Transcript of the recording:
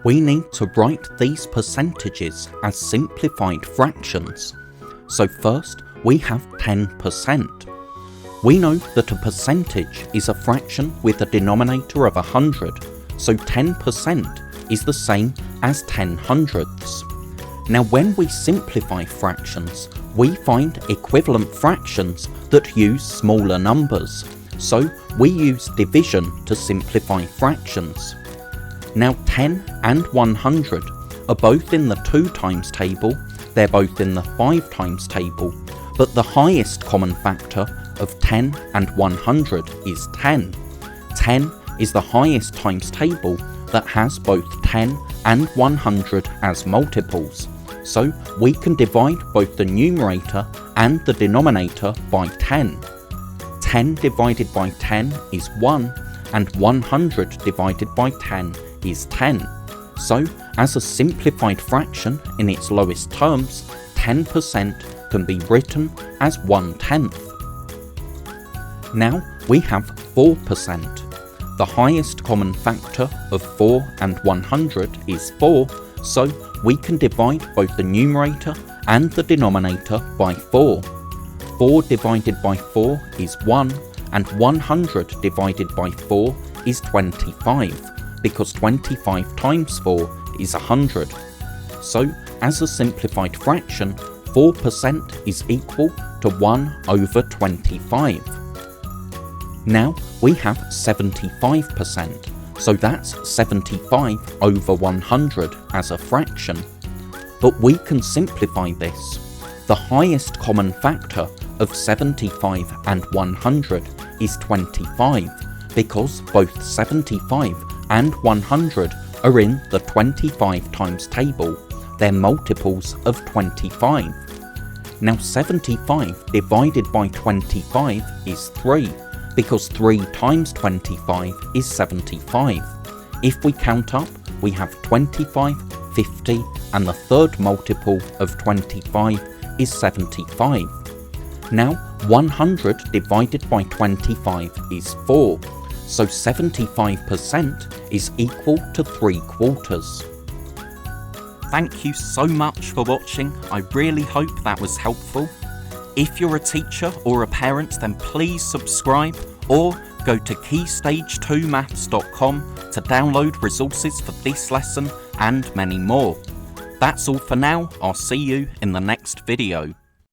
we need to write these percentages as simplified fractions. So first we have 10%. We know that a percentage is a fraction with a denominator of 100, so 10% is the same as 10 hundredths. Now when we simplify fractions, we find equivalent fractions that use smaller numbers, so we use division to simplify fractions. Now 10 and 100 are both in the 2 times table, they're both in the 5 times table, but the highest common factor of 10 and 100 is 10. 10 is the highest times table that has both 10 and 100 as multiples, so we can divide both the numerator and the denominator by 10. 10 divided by 10 is 1, and 100 divided by 10 is 10. So, as a simplified fraction in its lowest terms, 10% can be written as 1/10. Now we have 4%. The highest common factor of 4 and 100 is 4, so we can divide both the numerator and the denominator by 4. 4 divided by 4 is 1, and 100 divided by 4 is 25, because 25 times 4 is 100. So, as a simplified fraction, 4% is equal to 1 over 25. Now we have 75%, so that's 75 over 100 as a fraction. But we can simplify this. The highest common factor of 75 and 100 is 25, because both 75 and 100 are in the 25 times table, they're multiples of 25. Now 75 divided by 25 is 3, because 3 times 25 is 75. If we count up, we have 25, 50, and the third multiple of 25 is 75. Now 100 divided by 25 is 4, so 75% is equal to 3/4. Thank you so much for watching, I really hope that was helpful. If you're a teacher or a parent, then please subscribe or go to keystage2maths.com to download resources for this lesson and many more. That's all for now, I'll see you in the next video.